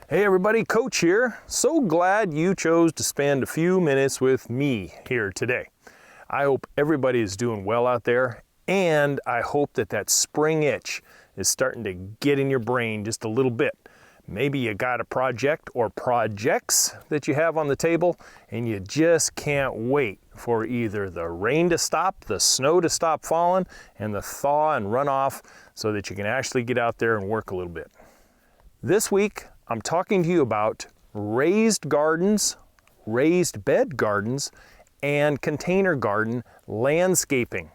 Hey everybody, Coach here. So glad you chose to spend a few minutes with me here today. I hope everybody is doing well out there, and I hope that spring itch is starting to get in your brain just a little bit. Maybe you got a project or projects that you have on the table and you just can't wait for either the rain to stop, the snow to stop falling, and the thaw and runoff so that you can actually get out there and work a little bit. This week, I'm talking to you about raised gardens, raised bed gardens, and container garden landscaping.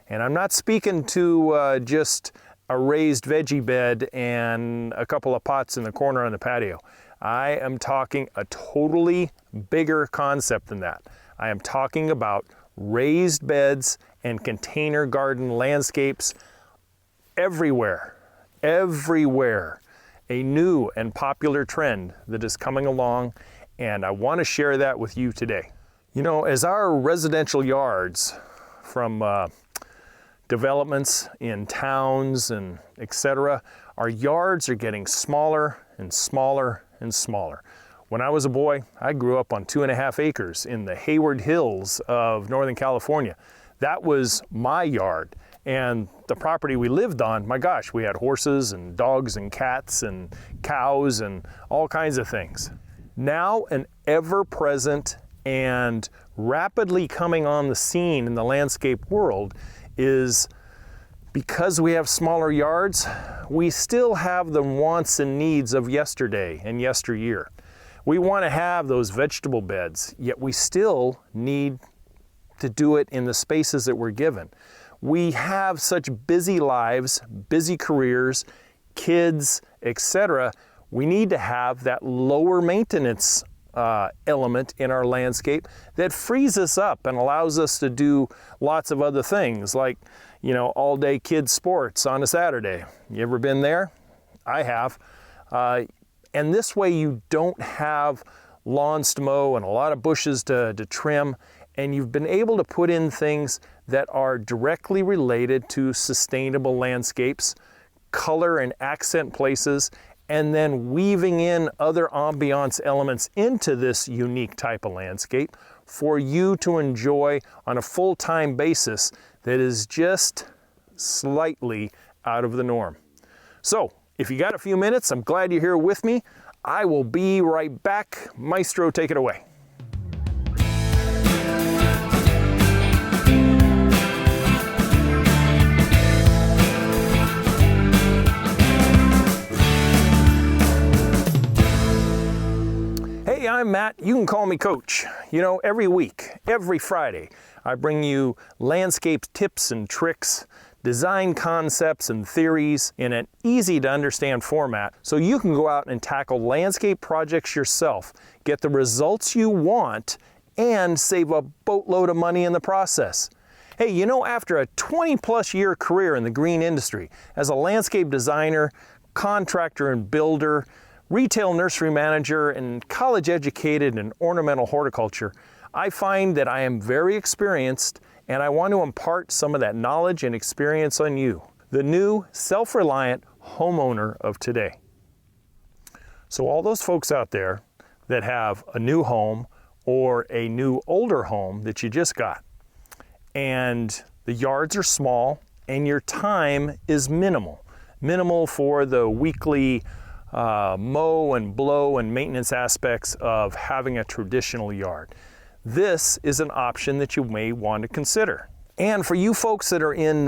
And I'm not speaking to just a raised veggie bed and a couple of pots in the corner on the patio. I am talking a totally bigger concept than that. I am talking about raised beds and container garden landscapes everywhere, everywhere. A new and popular trend that is coming along, and I want to share that with you today. You know, as our residential yards from developments in towns and etc., our yards are getting smaller and smaller and smaller. When I was a boy, I grew up on 2.5 acres in the Hayward Hills of Northern California. That was my yard. And the property we lived on, my gosh, we had horses and dogs and cats and cows and all kinds of things. Now, an ever-present and rapidly coming on the scene in the landscape world is, because we have smaller yards, we still have the wants and needs of yesterday and yesteryear. We want to have those vegetable beds, yet we still need to do it in the spaces that we're given. We have such busy lives, busy careers, kids, etc. We need to have that lower maintenance element in our landscape that frees us up and allows us to do lots of other things, like, you know, all day kids sports on a Saturday. You ever been there? I have. And this way you don't have lawns to mow and a lot of bushes to trim, and you've been able to put in things that are directly related to sustainable landscapes, color and accent places, and then weaving in other ambiance elements into this unique type of landscape for you to enjoy on a full-time basis that is just slightly out of the norm. So, if you got a few minutes, I'm glad you're here with me. I will be right back. Maestro, take it away. Hey, I'm Matt. You can call me Coach. You know, every week, every Friday, I bring you landscape tips and tricks, design concepts and theories in an easy to understand format so you can go out and tackle landscape projects yourself, get the results you want, and save a boatload of money in the process. Hey, you know, after a 20+ year career in the green industry as a landscape designer, contractor and builder, retail nursery manager, and college educated in ornamental horticulture, I find that I am very experienced, and I want to impart some of that knowledge and experience on you, the new self-reliant homeowner of today. So all those folks out there that have a new home or a new older home that you just got, and the yards are small and your time is minimal for the weekly mow and blow and maintenance aspects of having a traditional yard. This is an option that you may want to consider. And for you folks that are in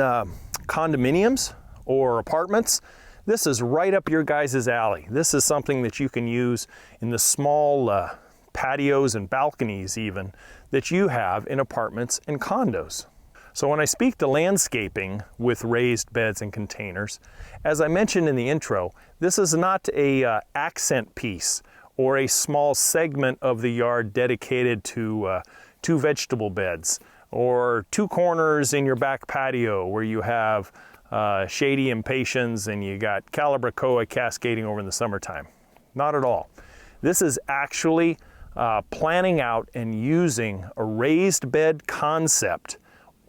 condominiums or apartments, this is right up your guys' alley. This is something that you can use in the small patios and balconies even that you have in apartments and condos. So when I speak to landscaping with raised beds and containers, as I mentioned in the intro, this is not a accent piece or a small segment of the yard dedicated to two vegetable beds or two corners in your back patio where you have shady impatiens and you got calibrachoa cascading over in the summertime. Not at all. This is actually planning out and using a raised bed concept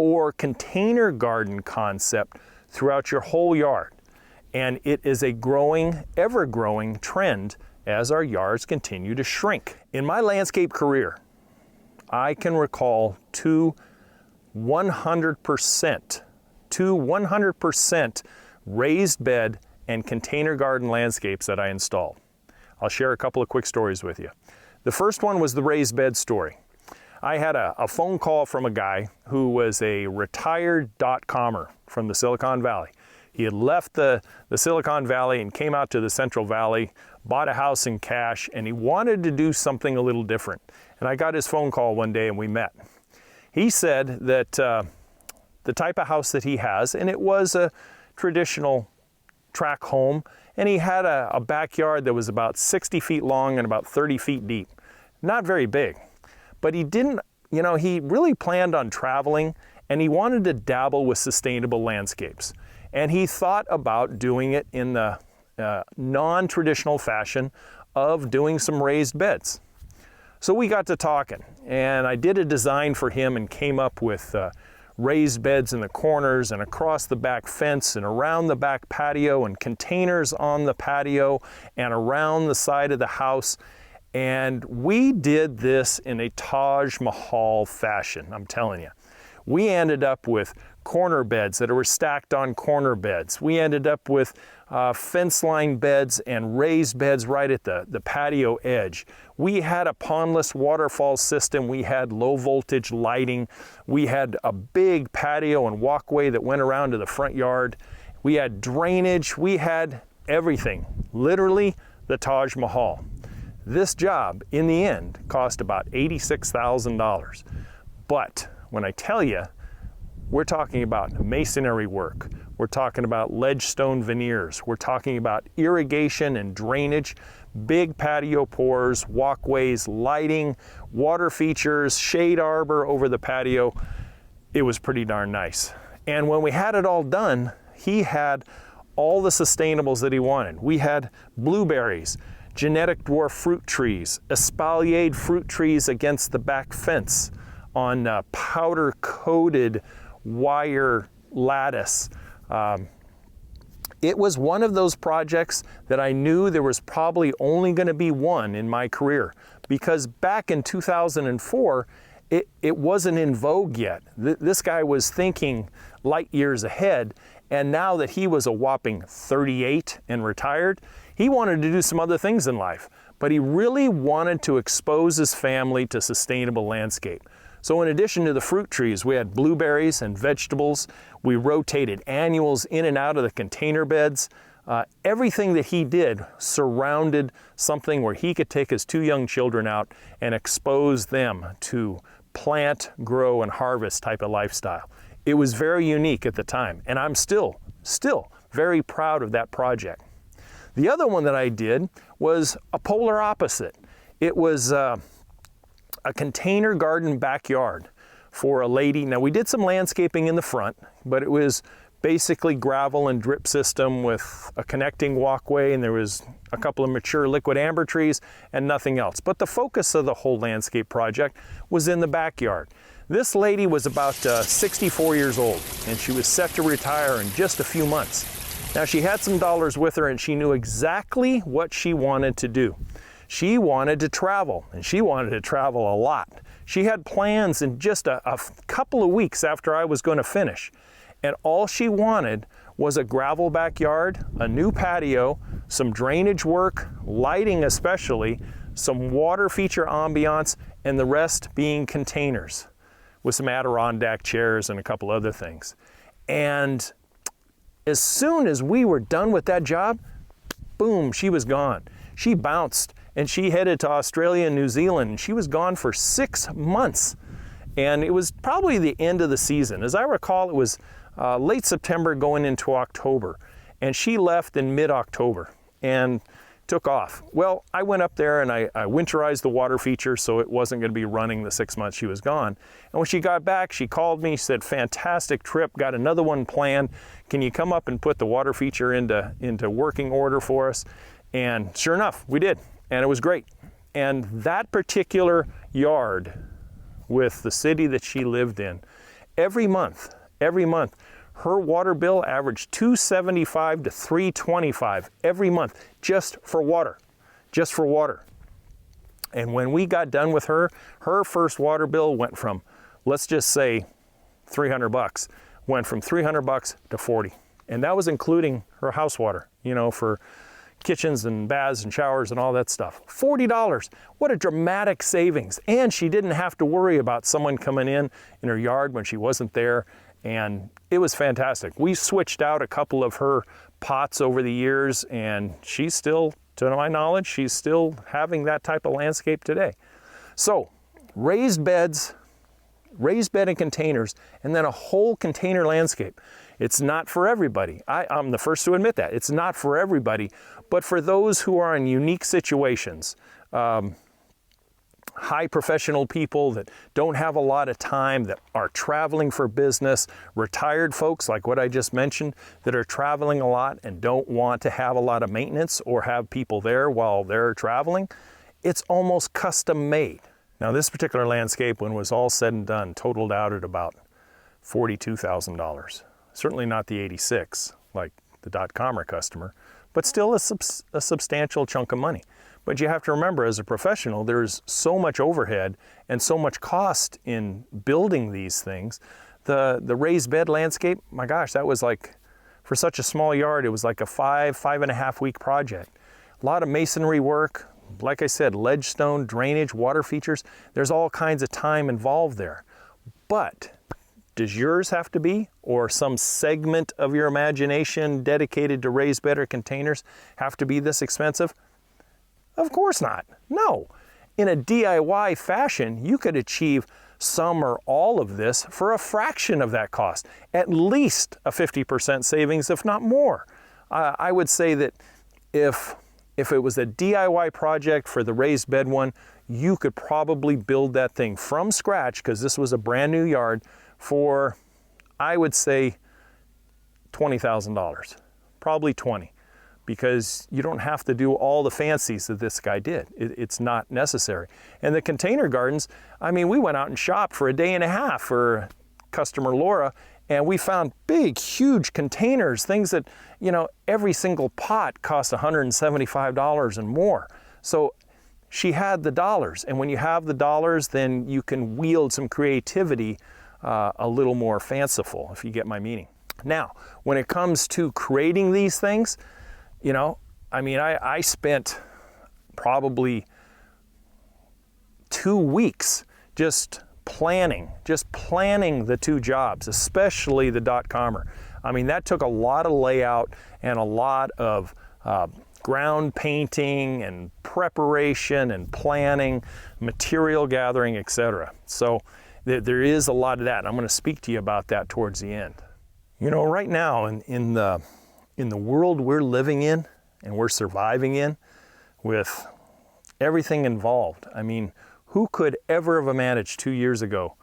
or container garden concept throughout your whole yard. And it is a growing, ever-growing trend as our yards continue to shrink. In my landscape career, I can recall two 100% raised bed and container garden landscapes that I installed. I'll share a couple of quick stories with you. The first one was the raised bed story. I had a phone call from a guy who was a retired dot-commer from the Silicon Valley. He had left the Silicon Valley and came out to the Central Valley, bought a house in cash, and he wanted to do something a little different. And I got his phone call one day and we met. He said that the type of house that he has, and it was a traditional track home, and he had a backyard that was about 60 feet long and about 30 feet deep. Not very big, but he didn't, he really planned on traveling, and he wanted to dabble with sustainable landscapes. And he thought about doing it in the non-traditional fashion of doing some raised beds. So we got to talking, and I did a design for him and came up with raised beds in the corners and across the back fence and around the back patio and containers on the patio and around the side of the house. And we did this in a Taj Mahal fashion, I'm telling you. We ended up with corner beds that were stacked on corner beds. We ended up with fence line beds and raised beds right at the patio edge. We had a pondless waterfall system. We had low voltage lighting. We had a big patio and walkway that went around to the front yard. We had drainage. We had everything, literally the Taj Mahal. This job, in the end, cost about $86,000. But when I tell you, we're talking about masonry work, we're talking about ledge stone veneers, we're talking about irrigation and drainage, big patio pours, walkways, lighting, water features, shade arbor over the patio. It was pretty darn nice. And when we had it all done, he had all the sustainables that he wanted. We had blueberries, genetic dwarf fruit trees, espaliered fruit trees against the back fence on powder-coated wire lattice. It was one of those projects that I knew there was probably only going to be one in my career, because back in 2004, it wasn't in vogue yet. This guy was thinking light years ahead, and now that he was a whopping 38 and retired, he wanted to do some other things in life, but he really wanted to expose his family to sustainable landscape. So in addition to the fruit trees, we had blueberries and vegetables. We rotated annuals in and out of the container beds. Everything that he did surrounded something where he could take his two young children out and expose them to plant, grow, and harvest type of lifestyle. It was very unique at the time, and I'm still very proud of that project. The other one that I did was a polar opposite. It was a container garden backyard for a lady. Now, we did some landscaping in the front, but it was basically gravel and drip system with a connecting walkway, and there was a couple of mature liquid amber trees and nothing else. But the focus of the whole landscape project was in the backyard. This lady was about 64 years old, and she was set to retire in just a few months. Now, she had some dollars with her, and she knew exactly what she wanted to do. She wanted to travel, and she wanted to travel a lot. She had plans in just a couple of weeks after I was going to finish. And all she wanted was a gravel backyard, a new patio, some drainage work, lighting especially, some water feature ambiance, and the rest being containers with some Adirondack chairs and a couple other things. And as soon as we were done with that job, boom, she was gone. She bounced and she headed to Australia and New Zealand. She was gone for 6 months. And it was probably the end of the season. As I recall, it was late September going into October. And she left in mid-October and took off. Well, I went up there and I winterized the water feature so it wasn't going to be running the 6 months she was gone. And when she got back, she called me, said, fantastic trip, got another one planned. Can you come up and put the water feature into working order for us? And sure enough, we did. And it was great. And that particular yard with the city that she lived in, every month, her water bill averaged $275 to $325 every month just for water. just for water. And when we got done with her, her first water bill went from, let's just say, $300, went from $300 to $40. And that was including her house water, you know, for kitchens and baths and showers and all that stuff. $40. What a dramatic savings. And she didn't have to worry about someone coming in her yard when she wasn't there. And it was fantastic. We switched out a couple of her pots over the years, and she's still, to my knowledge, she's still having that type of landscape today. So raised beds, raised bed and containers, and then a whole container landscape. It's not for everybody. I'm the first to admit that. It's not for everybody, but for those who are in unique situations, high professional people that don't have a lot of time, that are traveling for business, retired folks like what I just mentioned that are traveling a lot and don't want to have a lot of maintenance or have people there while they're traveling, it's almost custom made. Now this particular landscape, when it was all said and done, totaled out at about $42,000. Certainly not the 86 like the .comer customer, but still a substantial chunk of money. But you have to remember, as a professional, there's so much overhead and so much cost in building these things. The raised bed landscape, my gosh, that was like, for such a small yard, it was like a 5.5 week project. A lot of masonry work, like I said, ledge stone, drainage, water features. There's all kinds of time involved there. But does yours have to be, or some segment of your imagination dedicated to raised bed or containers have to be this expensive? Of course not. No. In a DIY fashion, you could achieve some or all of this for a fraction of that cost, at least a 50% savings, if not more. I would say that if it was a DIY project for the raised bed one, you could probably build that thing from scratch, because this was a brand new yard, for, I would say, $20,000, probably 20, because you don't have to do all the fancies that this guy did. It's not necessary. And the container gardens, I mean, we went out and shopped for a day and a half for customer Laura, and we found big, huge containers, things that, you know, every single pot cost $175 and more. So she had the dollars, and when you have the dollars, then you can wield some creativity a little more fanciful, if you get my meaning. Now, when it comes to creating these things, you know, I mean, I spent probably 2 weeks just planning the two jobs, especially the .comer. I mean, that took a lot of layout and a lot of ground painting and preparation and planning, material gathering, etc. So there is a lot of that. I'm going to speak to you about that towards the end. You know, right now in the world we're living in and we're surviving in, with everything involved, I mean, who could ever have managed 2 years ago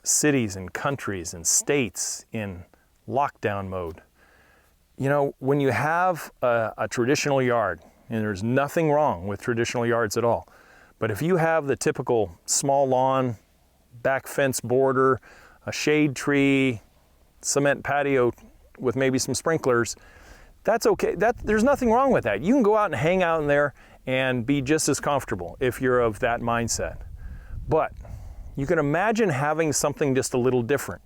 cities and countries and states in lockdown mode? You know, when you have a traditional yard, and there's nothing wrong with traditional yards at all, but if you have the typical small lawn, back fence border, a shade tree, cement patio with maybe some sprinklers, that's okay. There's nothing wrong with that. You can go out and hang out in there and be just as comfortable if you're of that mindset. But you can imagine having something just a little different,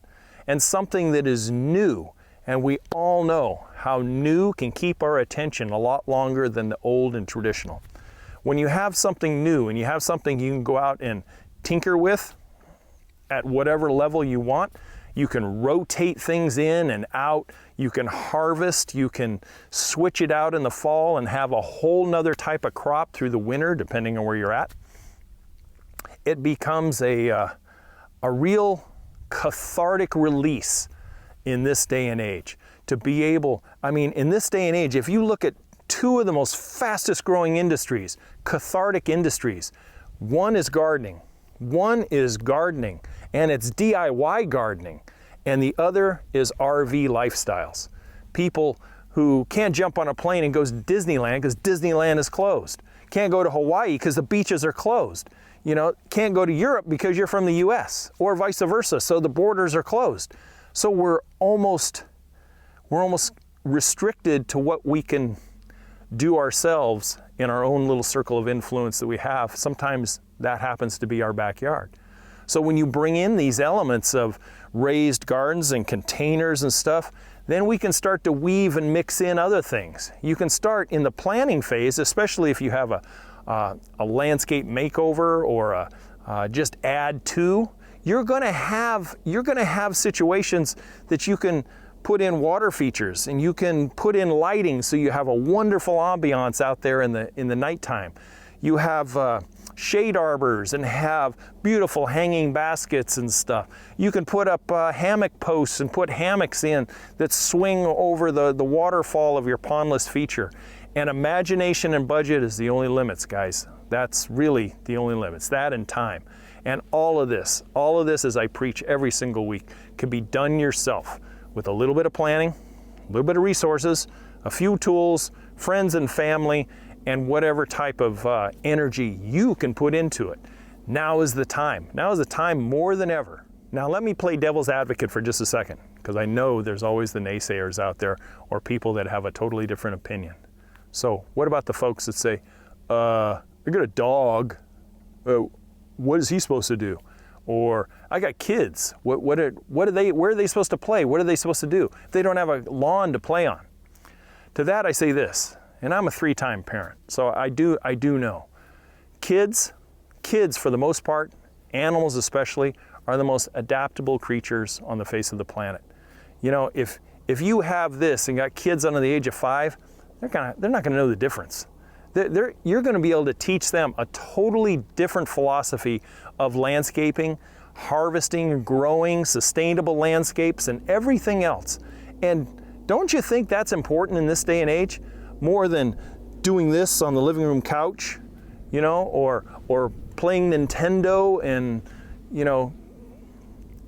and something that is new. And we all know how new can keep our attention a lot longer than the old and traditional. When you have something new and you have something you can go out and tinker with at whatever level you want, you can rotate things in and out, you can harvest, you can switch it out in the fall and have a whole nother type of crop through the winter, depending on where you're at. It becomes a real cathartic release in this day and age. To be able, I mean, in this day and age, if you look at two of the most fastest growing industries, cathartic industries, one is gardening, and it's DIY gardening, and the other is RV lifestyles. People who can't jump on a plane and go to Disneyland because Disneyland is closed. Can't go to Hawaii because the beaches are closed. You know, can't go to Europe because you're from the US, or vice versa, so the borders are closed. So we're almost restricted to what we can do ourselves in our own little circle of influence that we have. Sometimes that happens to be our backyard. So when you bring in these elements of raised gardens and containers and stuff, then we can start to weave and mix in other things. You can start in the planning phase, especially if you have a landscape makeover or just add to. You're going to have situations that you can put in water features, and you can put in lighting so you have a wonderful ambiance out there in the nighttime. You have shade arbors and have beautiful hanging baskets and stuff. You can put up hammock posts and put hammocks in that swing over the waterfall of your pondless feature. And imagination and budget is the only limits, guys. That's really the only limits, that and time. And all of this, as I preach every single week, can be done yourself with a little bit of planning, a little bit of resources, a few tools, friends and family, and whatever type of energy you can put into it. Now is the time. Now is the time more than ever. Now let me play devil's advocate for just a second, because I know there's always the naysayers out there or people that have a totally different opinion. So what about the folks that say, I got a dog, what is he supposed to do? Or I got kids, where are they supposed to play? What are they supposed to do if they don't have a lawn to play on? To that I say this, and I'm a 3-time parent, so I do know. Kids for the most part, animals especially, are the most adaptable creatures on the face of the planet. You know, if you have this and got kids under the age of 5, they're not gonna know the difference. You're going to be able to teach them a totally different philosophy of landscaping, harvesting, growing, sustainable landscapes, and everything else. And don't you think that's important in this day and age? More than doing this on the living room couch, you know, or playing Nintendo and, you know,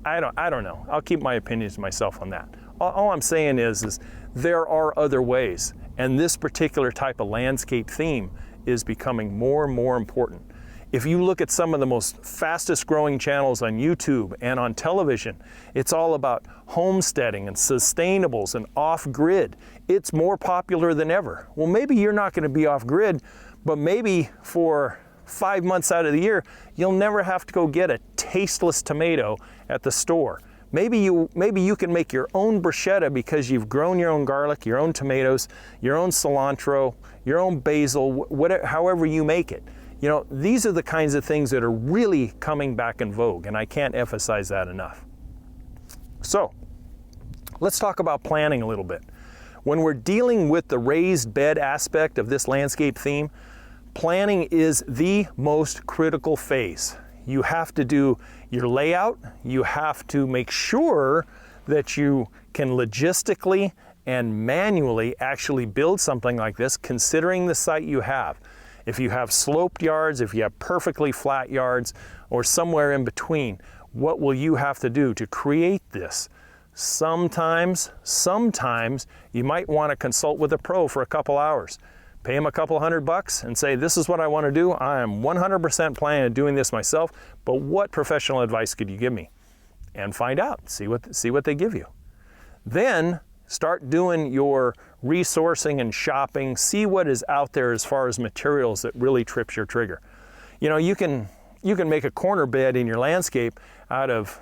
I don't know. I'll keep my opinions to myself on that. All I'm saying is there are other ways. And this particular type of landscape theme is becoming more and more important. If you look at some of the most fastest growing channels on YouTube and on television, it's all about homesteading and sustainables and off-grid. It's more popular than ever. Well, maybe you're not going to be off-grid, but maybe for 5 months out of the year, you'll never have to go get a tasteless tomato at the store. Maybe you can make your own bruschetta because you've grown your own garlic, your own tomatoes, your own cilantro, your own basil, whatever, however you make it. You know, these are the kinds of things that are really coming back in vogue, and I can't emphasize that enough. So, let's talk about planning a little bit. When we're dealing with the raised bed aspect of this landscape theme, planning is the most critical phase. You have to do your layout. You have to make sure that you can logistically and manually actually build something like this, considering the site you have. If you have sloped yards, if you have perfectly flat yards, or somewhere in between, what will you have to do to create this? Sometimes you might want to consult with a pro for a couple hours. Pay him a couple $100 and say, this is what I want to do. I am 100% planning on doing this myself, but what professional advice could you give me? And find out, see what they give you. Then start doing your resourcing and shopping, see what is out there as far as materials that really trips your trigger. You know, you can make a corner bed in your landscape out of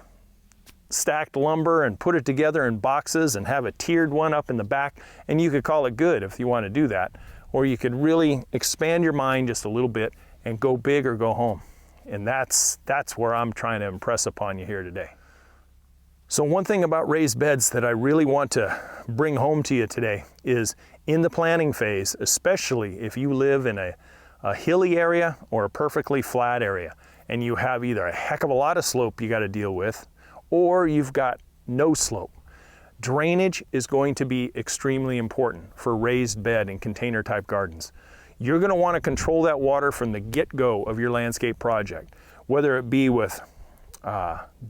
stacked lumber and put it together in boxes and have a tiered one up in the back, and you could call it good if you want to do that. Or you could really expand your mind just a little bit and go big or go home. And that's where I'm trying to impress upon you here today. So one thing about raised beds that I really want to bring home to you today is in the planning phase, especially if you live in a hilly area or a perfectly flat area, and you have either a heck of a lot of slope you got to deal with, or you've got no slope. Drainage is going to be extremely important for raised bed and container type gardens. You're going to want to control that water from the get-go of your landscape project, whether it be with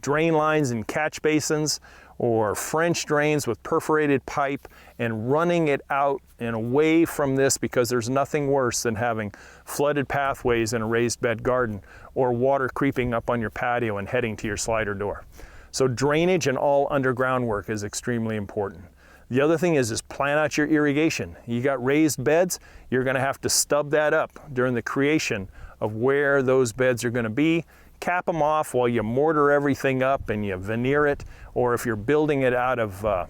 drain lines and catch basins or French drains with perforated pipe and running it out and away from this, because there's nothing worse than having flooded pathways in a raised bed garden or water creeping up on your patio and heading to your slider door. So drainage and all underground work is extremely important. The other thing is plan out your irrigation. You got raised beds, you're gonna have to stub that up during the creation of where those beds are gonna be. Cap them off while you mortar everything up and you veneer it, or if you're building it out of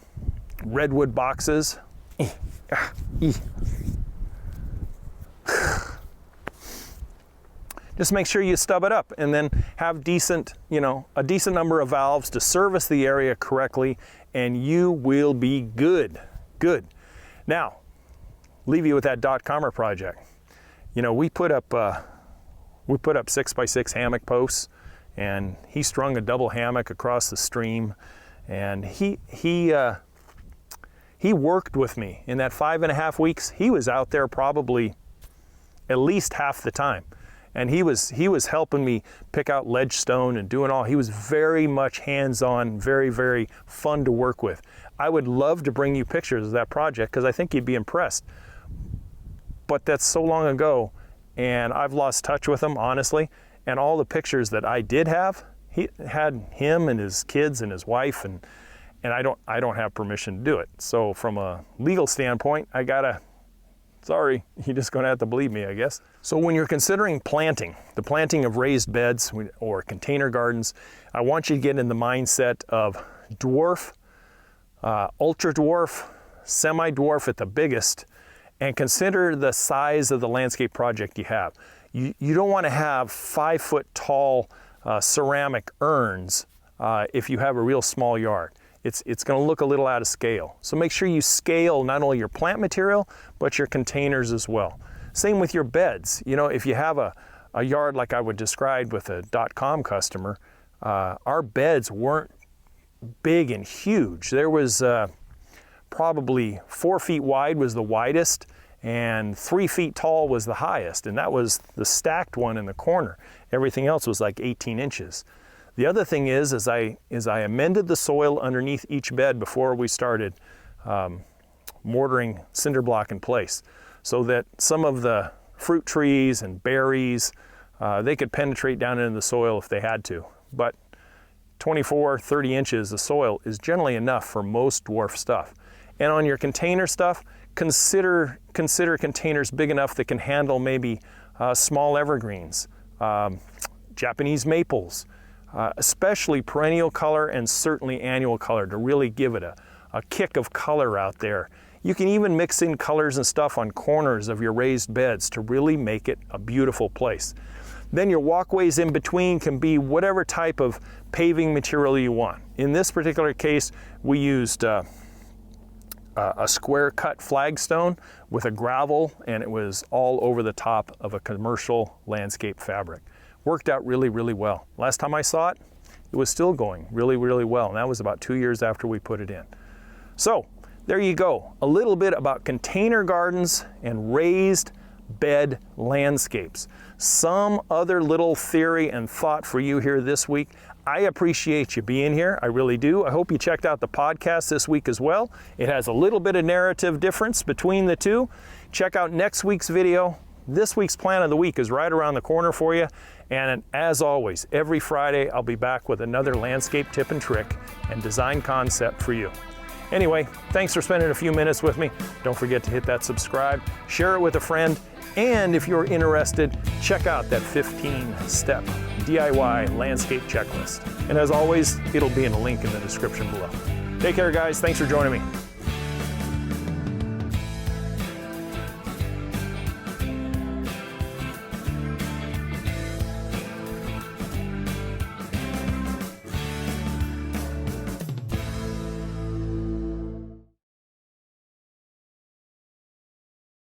redwood boxes. Just make sure you stub it up and then have decent, a decent number of valves to service the area correctly, and you will be good. Good. Now, leave you with that Dot Commer project. We put up 6x6 hammock posts, and he strung a double hammock across the stream, and he worked with me in that 5.5 weeks. He was out there probably at least half the time. And he was helping me pick out ledge stone and doing all. He was very much hands-on, very, very fun to work with. I would love to bring you pictures of that project because I think you'd be impressed. But that's so long ago, and I've lost touch with him, honestly. And all the pictures that I did have, he had him and his kids and his wife, and I don't have permission to do it. So from a legal standpoint, sorry, you're just gonna have to believe me, I guess. So when you're considering planting, the planting of raised beds or container gardens, I want you to get in the mindset of dwarf, ultra dwarf, semi-dwarf at the biggest, and consider the size of the landscape project you have. You don't wanna have 5-foot tall ceramic urns if you have a real small yard. It's going to look a little out of scale. So make sure you scale not only your plant material, but your containers as well. Same with your beds. If you have a yard like I would describe with a .com customer, our beds weren't big and huge. There was probably 4 feet wide was the widest, and 3 feet tall was the highest, and that was the stacked one in the corner. Everything else was like 18 inches. The other thing is I amended the soil underneath each bed before we started mortaring cinder block in place, so that some of the fruit trees and berries, they could penetrate down into the soil if they had to. But 24, 30 inches of soil is generally enough for most dwarf stuff. And on your container stuff, consider containers big enough that can handle maybe small evergreens, Japanese maples, especially perennial color and certainly annual color to really give it a kick of color out there. You can even mix in colors and stuff on corners of your raised beds to really make it a beautiful place. Then your walkways in between can be whatever type of paving material you want. In this particular case, we used a square cut flagstone with a gravel, and it was all over the top of a commercial landscape fabric. Worked out really, really well. Last time I saw it, it was still going really, really well. And that was about 2 years after we put it in. So there you go. A little bit about container gardens and raised bed landscapes. Some other little theory and thought for you here this week. I appreciate you being here. I really do. I hope you checked out the podcast this week as well. It has a little bit of narrative difference between the two. Check out next week's video. This week's Plant of the Week is right around the corner for you. And as always, every Friday, I'll be back with another landscape tip and trick and design concept for you. Anyway, thanks for spending a few minutes with me. Don't forget to hit that subscribe, share it with a friend, and if you're interested, check out that 15-step DIY landscape checklist. And as always, it'll be in a link in the description below. Take care, guys. Thanks for joining me.